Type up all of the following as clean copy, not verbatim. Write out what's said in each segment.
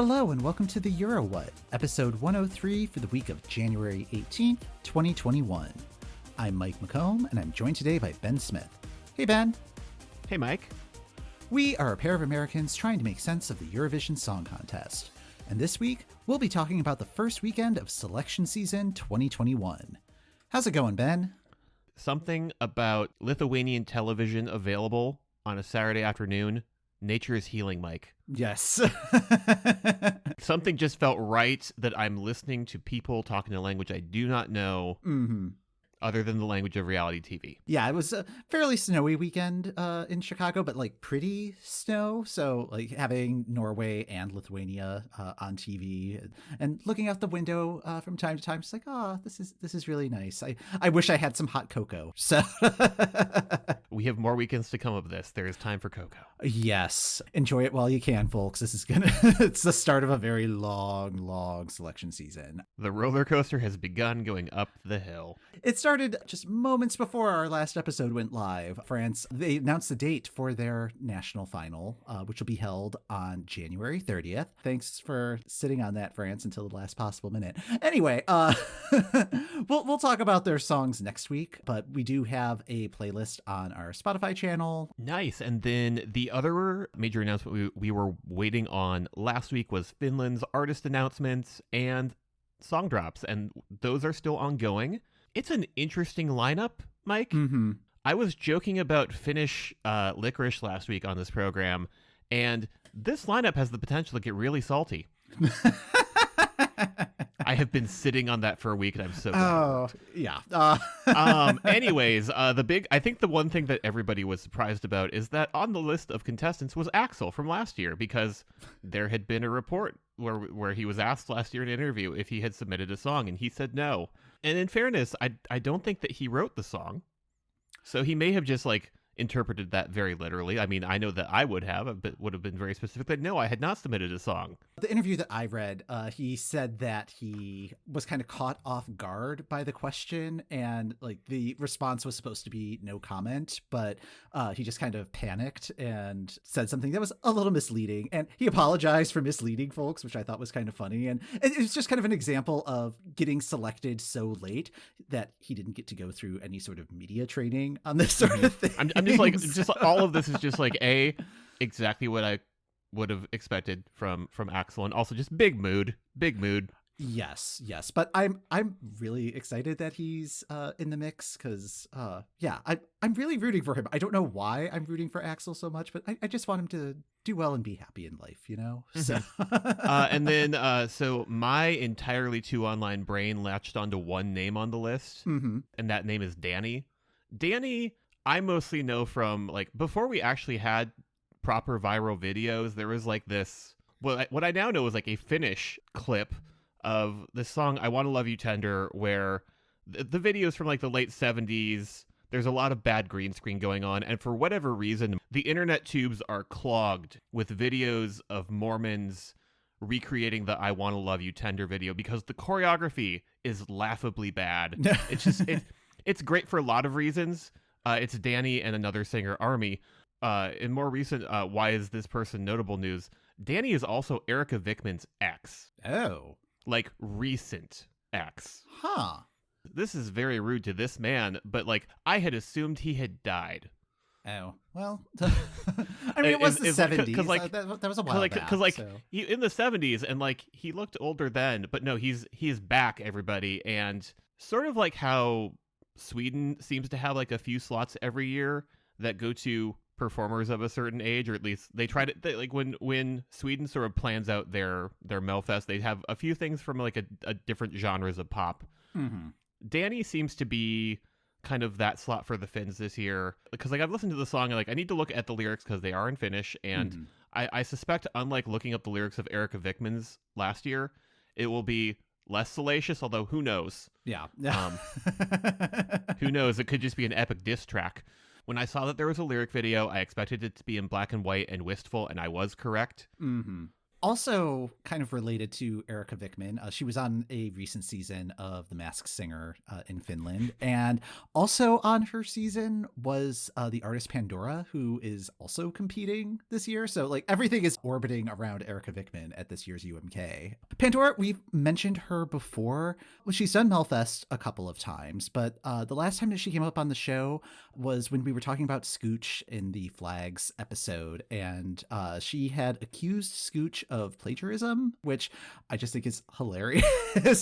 Hello and welcome to the Euro What, episode 103 for the week of January 18th, 2021. I'm Mike McComb and I'm joined today by Ben Smith. Hey Ben. Hey Mike. We are a pair of Americans trying to make sense of the Eurovision Song Contest. And this week, we'll be talking about the first weekend of selection season 2021. How's it going, Ben? Something about Lithuanian television available on a Saturday afternoon. Nature is healing, Mike. Yes. Something just felt right that I'm listening to people talking a language I do not know. Other than the language of reality TV. Yeah, it was a fairly snowy weekend in Chicago, but like pretty snow. So like having Norway and Lithuania on TV and looking out the window from time to time, it's like, oh, this is really nice. I wish I had some hot cocoa. So we have more weekends to come of this. There is time for cocoa. Yes. Enjoy it while you can, folks. This is it's the start of a very long selection season. The roller coaster has begun going up the hill. It started just moments before our last episode went live. France, they announced the date for their national final, which will be held on January 30th. Thanks for sitting on that, France, until the last possible minute. Anyway, we'll talk about their songs next week, but we do have a playlist on our Spotify channel. Nice. And then the other major announcement we were waiting on last week was Finland's artist announcements and song drops, and those are still ongoing. It's an interesting lineup, Mike. Mm-hmm. I was joking about Finnish licorice last week on this program, and this lineup has the potential to get really salty. I have been sitting on that for a week, and I'm so glad. Oh, yeah. Anyways, I think the one thing that everybody was surprised about is that on the list of contestants was Axel from last year, because there had been a report where he was asked last year in an interview if he had submitted a song, and he said no. And in fairness, I don't think that he wrote the song. So he may have just interpreted that very literally. I mean, I know that I would have, but would have been very specific that no, I had not submitted a song. The interview that I read, he said that he was kind of caught off guard by the question, and the response was supposed to be no comment, but he just kind of panicked and said something that was a little misleading, and he apologized for misleading folks, which I thought was kind of funny. And it was just kind of an example of getting selected so late that he didn't get to go through any sort of media training on this sort of thing. I'm just all of this is just exactly what I would have expected from Axel, and also just big mood. Yes, but I'm really excited that he's in the mix, because I'm really rooting for him. I don't know why I'm rooting for Axel so much, but I just want him to do well and be happy in life, you know? So and then so my entirely too online brain latched onto one name on the list, and that name is Danny. Danny, I mostly know from before we actually had proper viral videos, there was this, what I now know is a Finnish clip of the song I Want to Love You Tender, where the videos from the late 70s, there's a lot of bad green screen going on, and for whatever reason, the internet tubes are clogged with videos of Mormons recreating the I Want to Love You Tender video, because the choreography is laughably bad. It's just, it's great for a lot of reasons. It's Danny and another singer, Army. In more recent, why is this person notable news? Danny is also Erica Vickman's ex. Oh. Recent ex. Huh. This is very rude to this man, but I had assumed he had died. Oh, well, I mean, it was the 70s. That was a while back. Because he, in the 70s, and he looked older then, but no, he is back, everybody. And sort of how Sweden seems to have a few slots every year that go to performers of a certain age, or at least they try to when Sweden sort of plans out their Melfest, they have a few things from a different genres of pop. Danny seems to be kind of that slot for the Finns this year, because I've listened to the song and I need to look at the lyrics because they are in Finnish, and I suspect, unlike looking up the lyrics of Erica Vickman's last year, it will be less salacious, although who knows? Yeah. Who knows? It could just be an epic diss track. When I saw that there was a lyric video, I expected it to be in black and white and wistful, and I was correct. Also, kind of related to Erica Vickman, she was on a recent season of The Masked Singer in Finland. And also on her season was the artist Pandora, who is also competing this year. So, like, everything is orbiting around Erica Vickman at this year's UMK. Pandora, we've mentioned her before. Well, she's done Melfest a couple of times, but the last time that she came up on the show was when we were talking about Scooch in the Flags episode. And she had accused Scooch of plagiarism, which I just think is hilarious.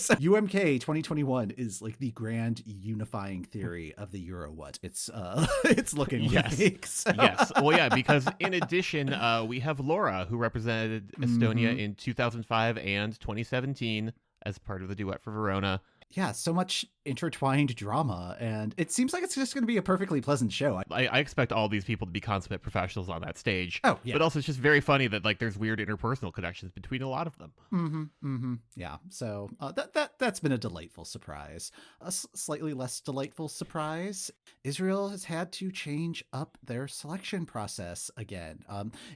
UMK 2021 is like the grand unifying theory of the Euro. What it's it's looking like. So. Yes. Well, yeah, because in addition, we have Laura, who represented Estonia in 2005 and 2017 as part of the duet for Verona. Yeah, so much intertwined drama, and it seems like it's just going to be a perfectly pleasant show. I expect all these people to be consummate professionals on that stage. Oh, yeah. But also, it's just very funny that like there's weird interpersonal connections between a lot of them. Yeah, so that's been a delightful surprise. A slightly less delightful surprise, Israel has had to change up their selection process again.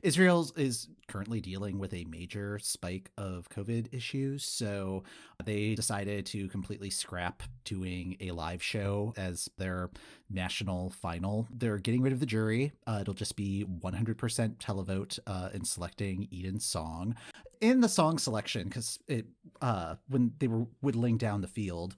Israel is currently dealing with a major spike of COVID issues, so they decided to completely scrap doing a live show as their national final. They're getting rid of the jury. It'll just be 100% televote in selecting Eden's song. In the song selection, because when they were whittling down the field,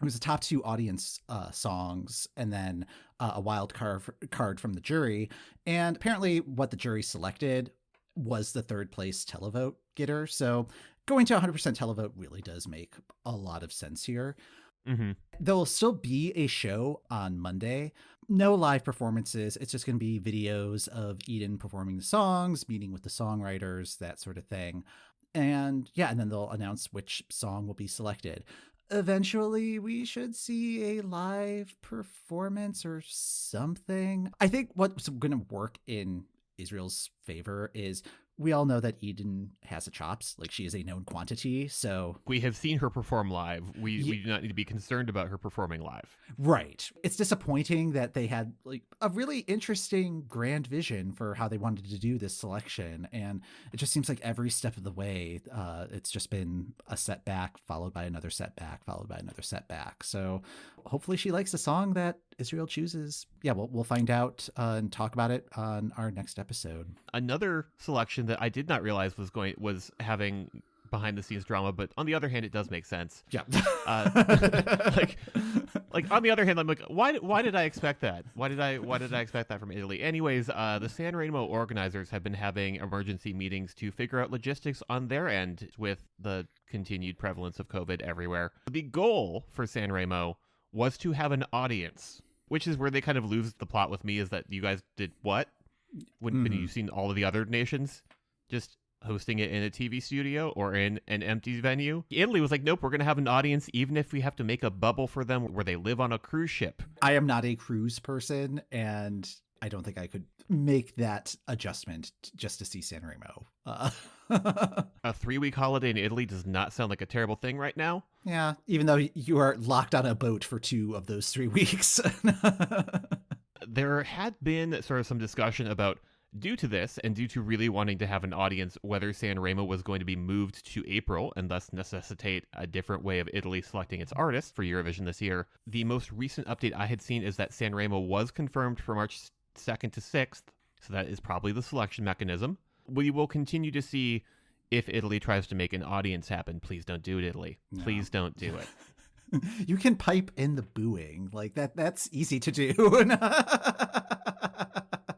it was the top two audience songs and then a wild card from the jury. And apparently what the jury selected was the third place televote getter. So going to 100% televote really does make a lot of sense here. Mm-hmm. There'll still be a show on Monday. No live performances. It's just going to be videos of Eden performing the songs, meeting with the songwriters, that sort of thing. And yeah, and then they'll announce which song will be selected. Eventually, we should see a live performance or something. I think what's going to work in Israel's favor is we all know that Eden has the chops. Like, she is a known quantity, so... We have seen her perform live. We do not need to be concerned about her performing live. Right. It's disappointing that they had, like, a really interesting grand vision for how they wanted to do this selection, and it just seems like every step of the way, it's just been a setback, followed by another setback, followed by another setback. So hopefully she likes the song that Israel chooses. Yeah, we'll find out and talk about it on our next episode. Another selection that I did not realize was having behind the scenes drama, but on the other hand, it does make sense. Yeah. Like on the other hand, I'm like, why did I expect that? Why did I expect that from Italy? Anyways, the Sanremo organizers have been having emergency meetings to figure out logistics on their end with the continued prevalence of COVID everywhere. The goal for Sanremo was to have an audience, which is where they kind of lose the plot with me, is that you guys did what? When you've seen all of the other nations just hosting it in a TV studio or in an empty venue. Italy was like, nope, we're going to have an audience, even if we have to make a bubble for them where they live on a cruise ship. I am not a cruise person, and I don't think I could make that adjustment just to see Sanremo. A 3-week holiday in Italy does not sound like a terrible thing right now. Yeah, even though you are locked on a boat for 2 of those 3 weeks. There had been sort of some discussion about, due to this and due to really wanting to have an audience, whether Sanremo was going to be moved to April and thus necessitate a different way of Italy selecting its artists for Eurovision this year. The most recent update I had seen is that Sanremo was confirmed for March 2nd to 6th, so that is probably the selection mechanism. We will continue to see if Italy tries to make an audience happen. Please don't do it, Italy. No. Please don't do it. You can pipe in the booing. Like, that's easy to do.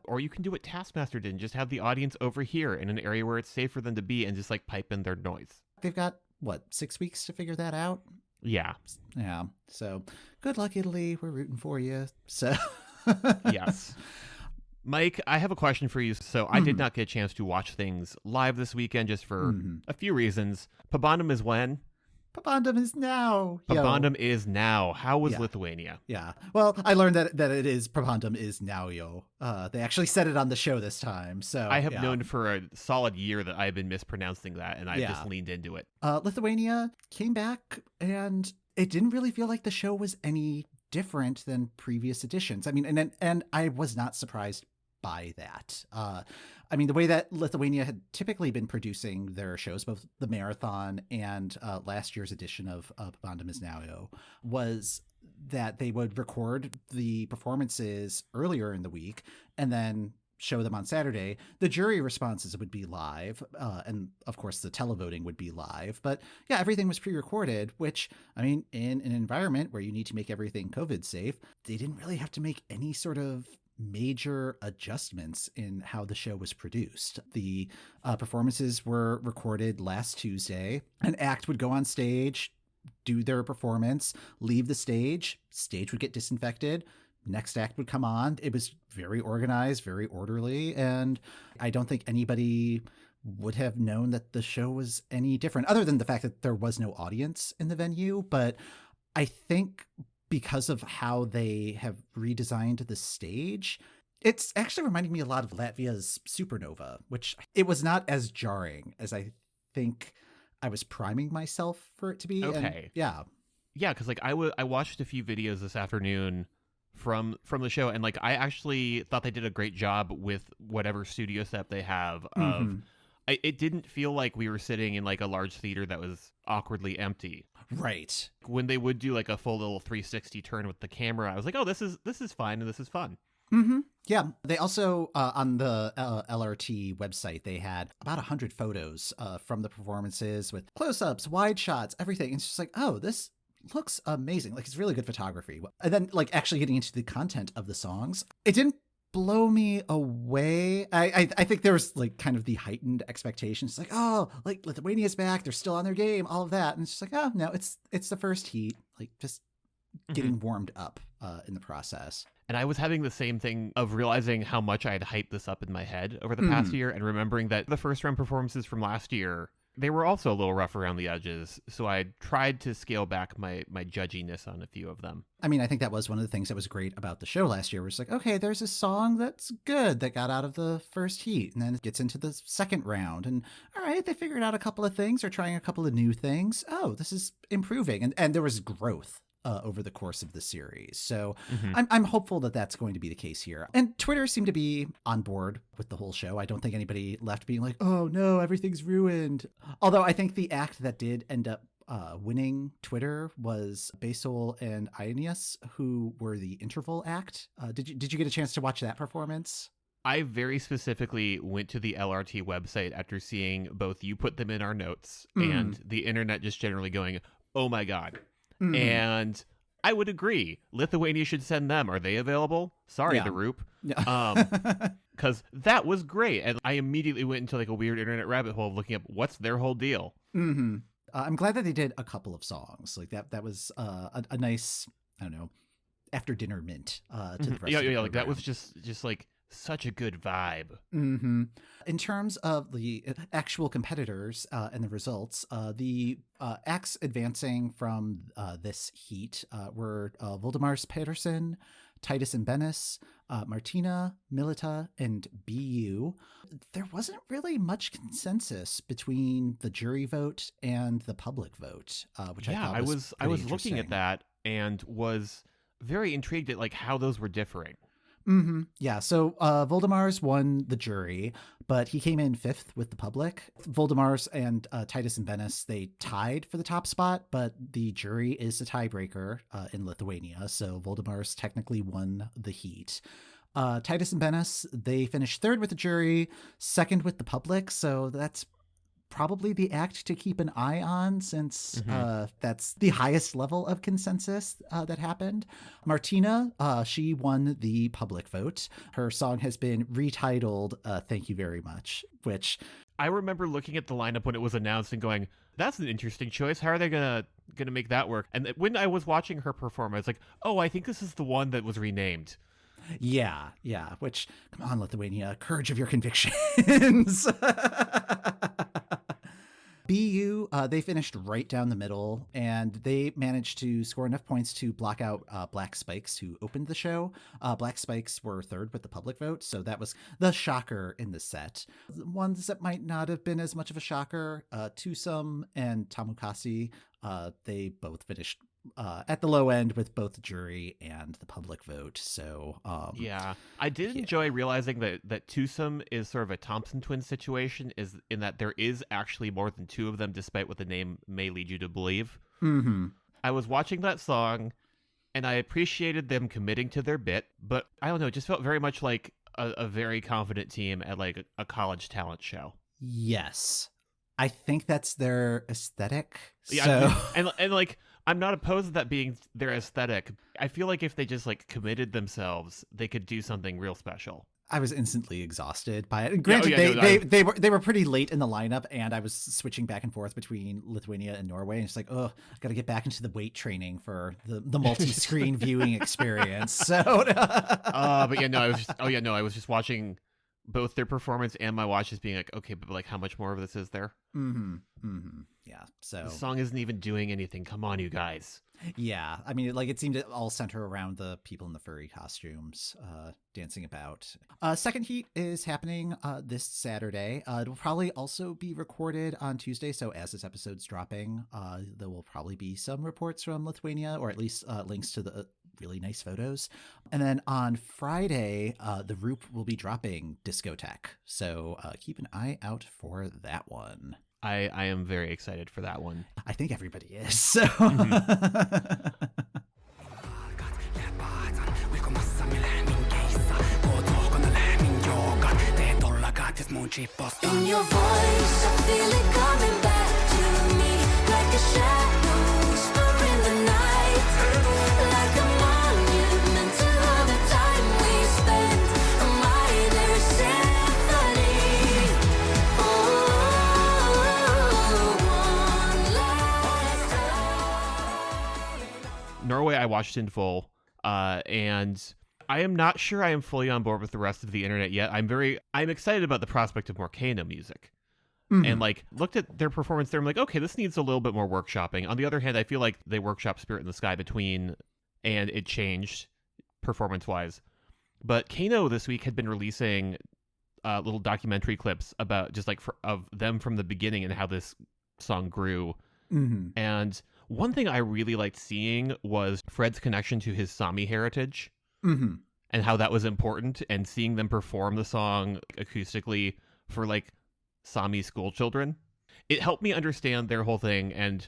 Or you can do what Taskmaster did and just have the audience over here in an area where it's safe for them to be and just like pipe in their noise. They've got, 6 weeks to figure that out? Yeah. Yeah. So good luck, Italy. We're rooting for you. So yes. Mike, I have a question for you. So I did not get a chance to watch things live this weekend just for a few reasons. Pabandom is when? Pabandom is now. Pabandom is now. How was Lithuania? Yeah. Well, I learned that it is Pabandom is now, yo. They actually said it on the show this time. So I have known for a solid year that I've been mispronouncing that, and I just leaned into it. Lithuania came back, and it didn't really feel like the show was any different than previous editions. I mean, and I was not surprised by that. I mean, the way that Lithuania had typically been producing their shows, both the marathon and last year's edition of Pabandom is Naujo, was that they would record the performances earlier in the week and then show them on Saturday. The jury responses would be live, and of course the televoting would be live. But yeah, everything was pre-recorded, which, I mean, in an environment where you need to make everything COVID safe, they didn't really have to make any sort of major adjustments in how the show was produced. The performances were recorded last Tuesday. An act would go on stage, do their performance, leave the stage would get disinfected, next act would come on. It was very organized, very orderly, and I don't think anybody would have known that the show was any different, other than the fact that there was no audience in the venue. But I think because of how they have redesigned the stage, it's actually reminding me a lot of Latvia's Supernova, which it was not as jarring as I think I was priming myself for it to be. Okay. And yeah, because like I watched a few videos this afternoon from the show, and like I actually thought they did a great job with whatever studio setup they have. It didn't feel like we were sitting in like a large theater that was awkwardly empty. Right. When they would do like a full little 360 turn with the camera, I was like, oh, this is fine and this is fun. Mm-hmm. Yeah. They also, on the LRT website, they had about 100 photos from the performances with close-ups, wide shots, everything. It's just like, oh, this looks amazing. Like, it's really good photography. And then, like, actually getting into the content of the songs, it didn't blow me away. I think there was like kind of the heightened expectations, like, oh, like Lithuania's back, they're still on their game, all of that. And it's just like, oh no, it's the first heat, like just getting warmed up in the process. And I was having the same thing of realizing how much I had hyped this up in my head over the past year, and remembering that the first round performances from last year, they were also a little rough around the edges. So I tried to scale back my judginess on a few of them. I mean, I think that was one of the things that was great about the show last year, was like, okay, there's a song that's good that got out of the first heat, and then it gets into the second round. And all right, they figured out a couple of things, or trying a couple of new things. Oh, this is improving. And there was growth over the course of the series. So I'm hopeful that that's going to be the case here. And Twitter seemed to be on board with the whole show. I don't think anybody left being like, oh no, everything's ruined. Although I think the act that did end up winning Twitter was Basil and Ionius, who were the interval act. Did you get a chance to watch that performance? I very specifically went to the LRT website after seeing both you put them in our notes and the internet just generally going, oh my God. And I would agree. Lithuania should send them. Are they available? Sorry, the Roop. Because that was great. And I immediately went into like a weird internet rabbit hole of looking up what's their whole deal. I'm glad that they did a couple of songs. Like that was a nice, I don't know, after dinner mint to the rest of the program. Like that was just like such a good vibe. In terms of the actual competitors and the results, the acts advancing from this heat were Voldemars Pedersen, Titus and Bennis, Martina, Milita, and BU. There wasn't really much consensus between the jury vote and the public vote, which I thought was I was looking at that and was very intrigued at like how those were differing. Yeah, so Voldemars won the jury, but he came in fifth with the public. Voldemars and Titus and Bennis, they tied for the top spot, but the jury is the tiebreaker in Lithuania, so Voldemars technically won the heat. Titus and Bennis, they finished third with the jury, second with the public, so that's probably the act to keep an eye on, since that's the highest level of consensus that happened. Martina, she won the public vote. Her song has been retitled Thank You Very Much, which I remember looking at the lineup when it was announced and going, that's an interesting choice. How are they gonna make that work? And when I was watching her perform, I was like, oh, I think this is the one that was renamed. Yeah, which, come on, Lithuania, courage of your convictions. BU, they finished right down the middle, and they managed to score enough points to block out Black Spikes, who opened the show. Black Spikes were third with the public vote, so that was the shocker in the set. The ones that might not have been as much of a shocker, Tusum and Tamukasi, they both finished at the low end with both the jury and the public vote. So yeah, I did enjoy realizing that Twosome is sort of a Thompson Twins situation, is in that there is actually more than two of them, despite what the name may lead you to believe. Mm-hmm. I was watching that song, and I appreciated them committing to their bit, but I don't know, it just felt very much like a very confident team at like a college talent show. Yes. I think that's their aesthetic. Yeah, so... and like, I'm not opposed to that being their aesthetic. I feel like if they just like committed themselves, they could do something real special. I was instantly exhausted by it. And granted, they were pretty late in the lineup, and I was switching back and forth between Lithuania and Norway. And it's like, oh, I got to get back into the weight training for the multi-screen viewing experience. So, but yeah, no, I was just watching both their performance and my watch, just being like, okay, but like, how much more of this is there? Yeah. So the song isn't even doing anything. Come on, you guys. Yeah, I mean, like, it seemed to all center around the people in the furry costumes dancing about. Second heat is happening this Saturday. It will probably also be recorded on Tuesday, so as this episode's dropping, there will probably be some reports from Lithuania, or at least links to the really nice photos. And then on Friday, the Roop will be dropping Discotheque, so keep an eye out for that one. I am very excited for that one. I think everybody is. So. In your voice, I feel it coming back to me, like a shadow whisper in the night, like a monument to all the time we spent, a minor symphony. One last time. Norway, I watched in full, and I am not sure I am fully on board with the rest of the internet yet. I'm excited about the prospect of more Kano music. And like looked at their performance there, I'm like, okay, this needs a little bit more workshopping. On the other hand, I feel like they workshop Spirit in the Sky between, and it changed performance-wise. But Kano this week had been releasing little documentary clips about just like of them from the beginning and how this song grew. And one thing I really liked seeing was Fred's connection to his Sami heritage. And how that was important, and seeing them perform the song acoustically for like Sami school children, it helped me understand their whole thing. And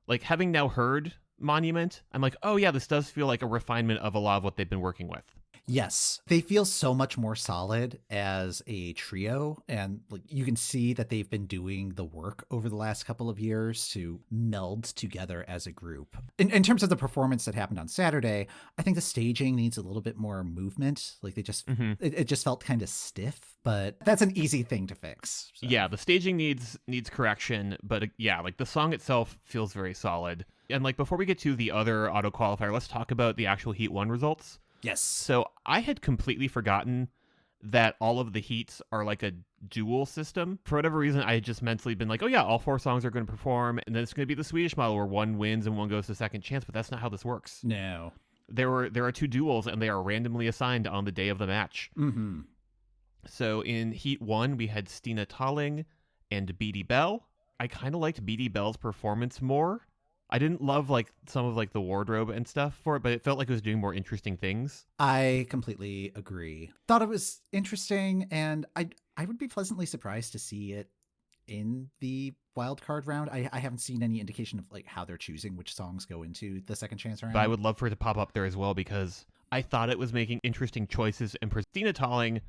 like, having now heard Monument, I'm like, oh yeah, this does feel like a refinement of a lot of what they've been working with. Yes, they feel so much more solid as a trio, and like you can see that they've been doing the work over the last couple of years to meld together as a group. In terms of the performance that happened on Saturday, I think the staging needs a little bit more movement. Like they just it just felt kind of stiff, but that's an easy thing to fix. So. Yeah, the staging needs correction, but yeah, like the song itself feels very solid. And like, before we get to the other auto qualifier, let's talk about the actual Heat 1 results. Yes. So I had completely forgotten that all of the heats are like a dual system. For whatever reason, I had just mentally been like, oh yeah, all 4 songs are going to perform, and then it's going to be the Swedish model where one wins and one goes to second chance, but that's not how this works. No. There are 2 duels, and they are randomly assigned on the day of the match. So in Heat 1, we had Stina Talling and Beatty Bell. I kind of liked Beatty Bell's performance more. I didn't love like some of like the wardrobe and stuff for it, but it felt like it was doing more interesting things. I completely agree. Thought it was interesting, and I would be pleasantly surprised to see it in the wildcard round. I haven't seen any indication of like how they're choosing which songs go into the second chance round. But I would love for it to pop up there as well, because I thought it was making interesting choices. And Stina Talling,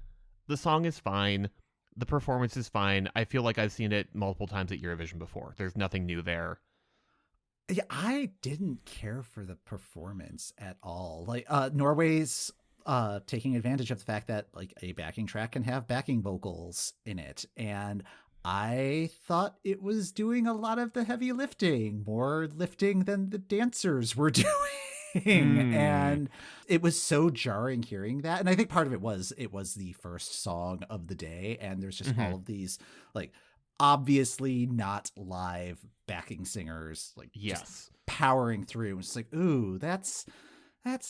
the song is fine. The performance is fine. I feel like I've seen it multiple times at Eurovision before. There's nothing new there. Yeah, I didn't care for the performance at all. Like Norway's taking advantage of the fact that like a backing track can have backing vocals in it, and I thought it was doing a lot of the heavy lifting, more lifting than the dancers were doing. And it was so jarring hearing that. And I think part of it was the first song of the day, and there's just all of these like obviously not live backing singers like just powering through. It's like, ooh, that's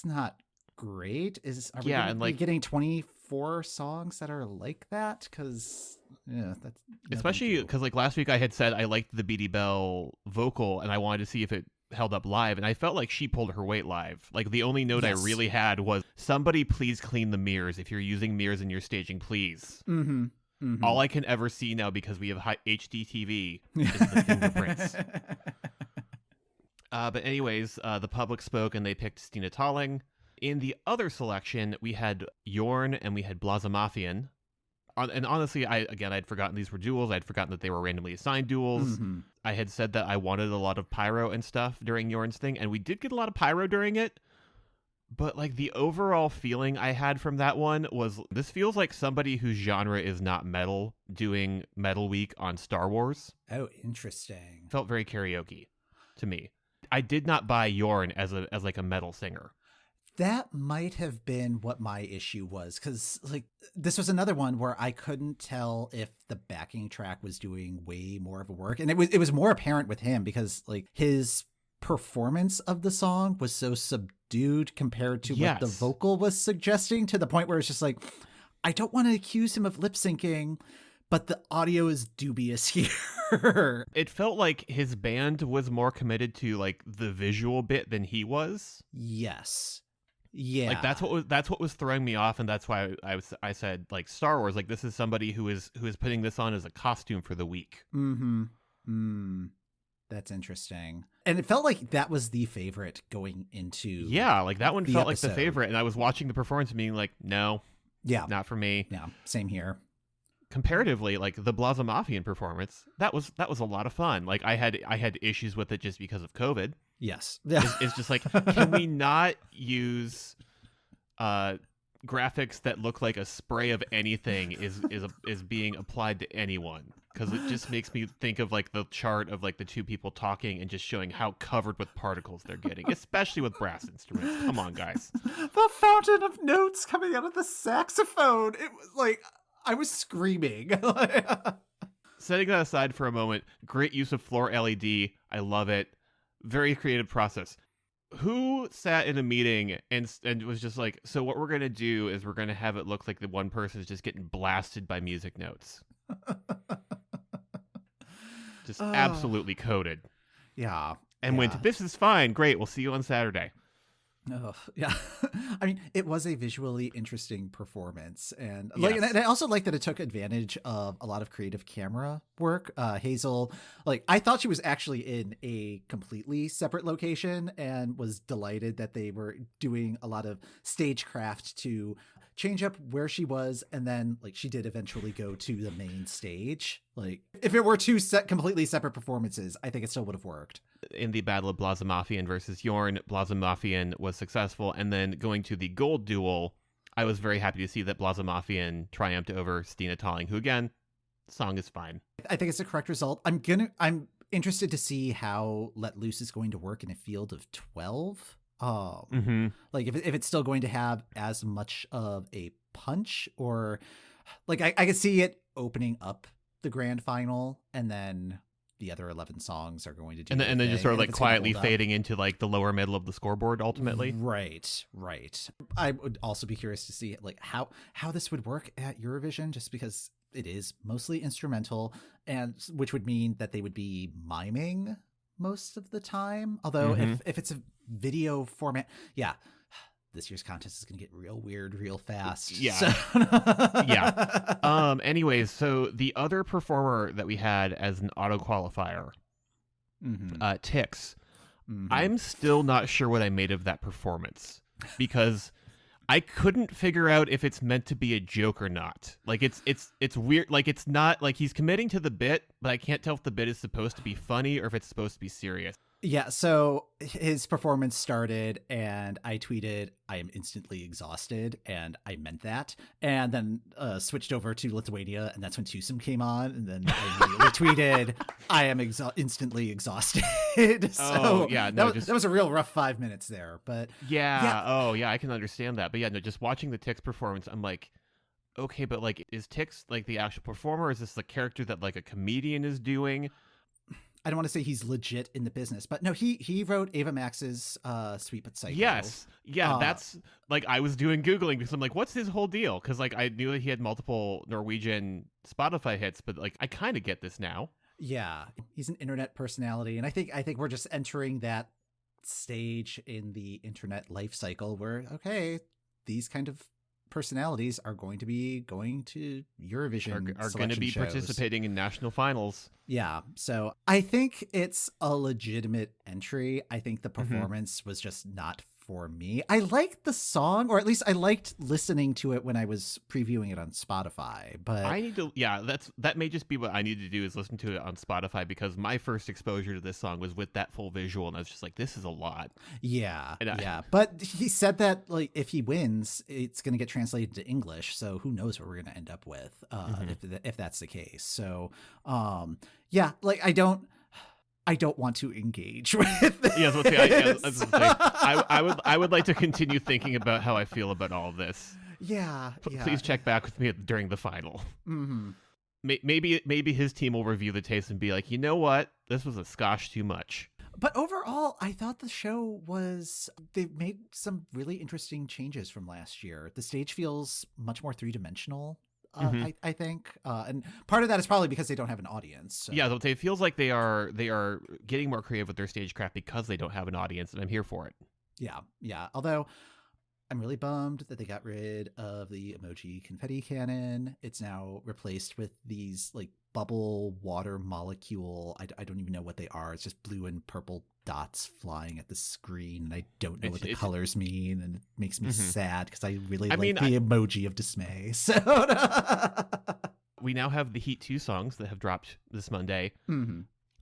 not great. Are we getting 24 songs that are like that? Because that's especially because like last week I had said I liked the Beatty Bell vocal, and I wanted to see if it held up live, and I felt like she pulled her weight live. Like the only note Yes. I really had was, somebody please clean the mirrors. If you're using mirrors in your staging, please. Mm-hmm. Mm-hmm. All I can ever see now, because we have high HD TV, is the fingerprints. But anyways, the public spoke and they picked Stina Talling. In the other selection, we had Jorn and we had Blazamafian. And honestly, I'd forgotten these were duels. I'd forgotten that they were randomly assigned duels. Mm-hmm. I had said that I wanted a lot of pyro and stuff during Jorn's thing, and we did get a lot of pyro during it. But like the overall feeling I had from that one was, this feels like somebody whose genre is not metal doing Metal Week on Star Wars. Oh, interesting. Felt very karaoke to me. I did not buy Jorn as like a metal singer. That might have been what my issue was, because like this was another one where I couldn't tell if the backing track was doing way more of a work, and it was more apparent with him because like his performance of the song was so subdued compared to what the vocal was suggesting, to the point where it's just like, I don't want to accuse him of lip syncing, but the audio is dubious here. It felt like his band was more committed to like the visual bit than he was. Yes. Yeah. Like that's what was throwing me off, and that's why I said like Star Wars, like this is somebody who is putting this on as a costume for the week. Mm-hmm. That's interesting. And it felt like that was the favorite going into like that one felt episode. like the favorite, and I was watching the performance and being like, no, not for me. Yeah, same here. Comparatively, like the Blazamafian performance, that was a lot of fun. Like I had issues with it just because of COVID. Yes. It's just like, can we not use graphics that look like a spray of anything is being applied to anyone? Because it just makes me think of like the chart of like the two people talking and just showing how covered with particles they're getting, especially with brass instruments. Come on, guys. The fountain of notes coming out of the saxophone. It was like, I was screaming. Setting that aside for a moment, great use of floor LED. I love it. Very creative process. Who sat in a meeting and was just like, so what we're going to do is we're going to have it look like the one person is just getting blasted by music notes. Just absolutely coded. Yeah. And went, this is fine. Great. We'll see you on Saturday. Oh, yeah. I mean, it was a visually interesting performance. And like, and I also like that it took advantage of a lot of creative camera work. Hazel, like, I thought she was actually in a completely separate location and was delighted that they were doing a lot of stagecraft to change up where she was. And then like she did eventually go to the main stage. Like if it were two completely separate performances, I think it still would have worked. In the battle of Blazamafian versus Jorn, Blazamafian was successful. And then going to the gold duel, I was very happy to see that Blazamafian triumphed over Stina Talling, who again, the song is fine. I think it's a correct result. I'm interested to see how Let Loose is going to work in a field of 12. Like if it's still going to have as much of a punch, or like I could see it opening up the grand final and then the other 11 songs are going to do and then just sort of like quietly fading into like the lower middle of the scoreboard ultimately. Right. I would also be curious to see like how this would work at Eurovision, just because it is mostly instrumental, and which would mean that they would be miming most of the time. Although if it's a video format, this year's contest is going to get real weird real fast. Anyways, so the other performer that we had as an auto qualifier, Tix. I'm still not sure what I made of that performance, because I couldn't figure out if it's meant to be a joke or not. Like it's weird. Like it's not like he's committing to the bit, but I can't tell if the bit is supposed to be funny or if it's supposed to be serious. Yeah, so his performance started and I tweeted, I am instantly exhausted, and I meant that. And then switched over to Lithuania, and that's when Tusum came on, and then I immediately tweeted, I am instantly exhausted. That was a real rough 5 minutes there. But I can understand that. But just watching the Tix performance, I'm like, okay, but like, is Tix like the actual performer? Is this the character that like a comedian is doing? I don't want to say he's legit in the business, but no, he wrote Ava Max's Sweet But Psycho. Yes. Yeah, that's like, I was doing Googling because I'm like, what's his whole deal? Because like I knew that he had multiple Norwegian Spotify hits, but like I kind of get this now. Yeah, he's an internet personality, and I think we're just entering that stage in the internet life cycle where, okay, these kind of personalities are going to be going to Eurovision are going to be shows. participating in national finals. Yeah. So I think it's a legitimate entry. I think the performance was just not for me. I liked the song, or at least I liked listening to it when I was previewing it on Spotify. But I need to, that may just be what I need to do, is listen to it on Spotify, because my first exposure to this song was with that full visual, and I was just like, this is a lot. Yeah, But he said that like if he wins, it's going to get translated to English. So who knows what we're going to end up with if that's the case. So like I don't want to engage with this. Yes, I would like to continue thinking about how I feel about all of this. Yeah. Please check back with me during the final. Mm-hmm. Maybe his team will review the taste and be like, you know what, this was a skosh too much. But overall, I thought the show they made some really interesting changes from last year. The stage feels much more three-dimensional. I think, and part of that is probably because they don't have an audience. So. Yeah, it feels like they are getting more creative with their stagecraft because they don't have an audience, and I'm here for it. Yeah. Although I'm really bummed that they got rid of the emoji confetti cannon. It's now replaced with these like bubble water molecule. I don't even know what they are. It's just blue and purple dots flying at the screen, and I don't know what the colors mean, and it makes me sad because I really like the emoji of dismay. So we now have the Heat 2 songs that have dropped this Monday.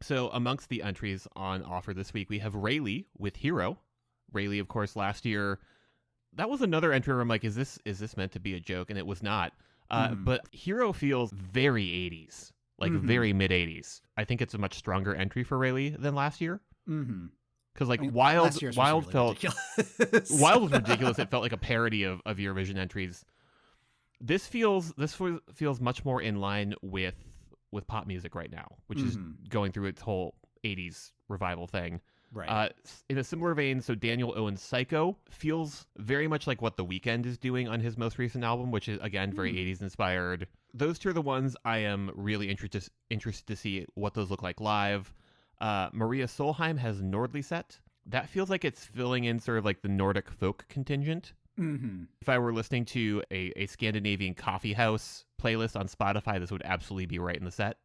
So amongst the entries on offer this week, we have Rayleigh with Hero. Rayleigh, of course, last year, that was another entry where I'm like, is this meant to be a joke? And it was not. But Hero feels very 80s, like very mid 80s. I think it's a much stronger entry for Rayleigh than last year. Because Wild felt ridiculous. Wild was ridiculous. It felt like a parody of Eurovision entries. This feels much more in line with pop music right now, which is going through its whole 80s revival thing. Right. In a similar vein, so Daniel Owen's Psycho feels very much like what The Weeknd is doing on his most recent album, which is, again, very 80s inspired. Those two are the ones I am really interested to see what those look like live. Maria Solheim has Nordligset. That feels like it's filling in sort of like the Nordic folk contingent. If I were listening to a Scandinavian coffee house playlist on Spotify, this would absolutely be right in the set.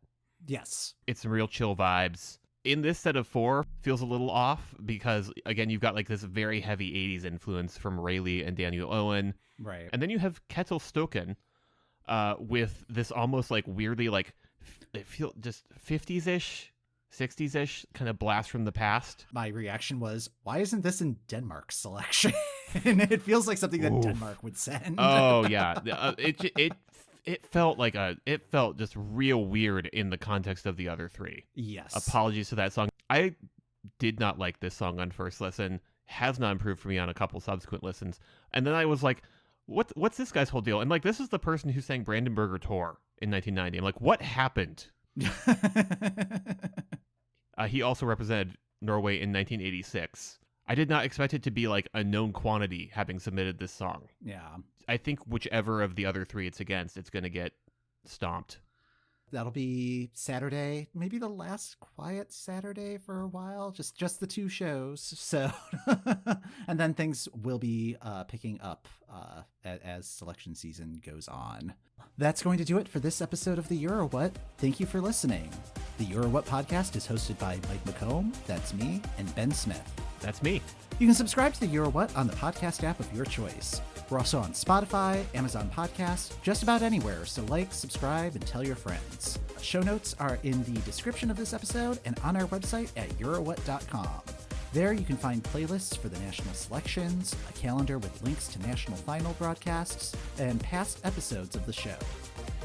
Yes. It's some real chill vibes. In this set of four, feels a little off because, again, you've got like this very heavy 80s influence from Rayleigh and Daniel Owen. Right. And then you have Ketil Stokken with this almost like weirdly like, it feels just 50s-ish, 60s-ish kind of blast from the past. My reaction was, why isn't this in Denmark's selection? It feels like something that Denmark would send. Oh, yeah. It felt just real weird in the context of the other three. Yes. Apologies to that song. I did not like this song on first listen. Has not improved for me on a couple subsequent listens. And then I was like, what's this guy's whole deal? And like, this is the person who sang Brandenburger Tor in 1990. I'm like, what happened? He also represented Norway in 1986. I did not expect it to be like a known quantity having submitted this song. Yeah. I think whichever of the other three it's against, it's going to get stomped. That'll be Saturday, maybe the last quiet Saturday for a while, just the two shows. So, and then things will be picking up as selection season goes on. That's going to do it for this episode of the Euro What. Thank you for listening. The Euro What podcast is hosted by Mike McComb, that's me, and Ben Smith. That's me. You can subscribe to the Euro What on the podcast app of your choice. We're also on Spotify, Amazon Podcasts, just about anywhere, so like, subscribe, and tell your friends. Show notes are in the description of this episode and on our website at eurowhat.com. There you can find playlists for the national selections, a calendar with links to national final broadcasts, and past episodes of the show.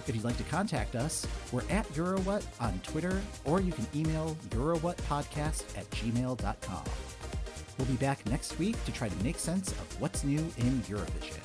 If you'd like to contact us, we're at EuroWhat on Twitter, or you can email eurowhatpodcast@gmail.com. We'll be back next week to try to make sense of what's new in Eurovision.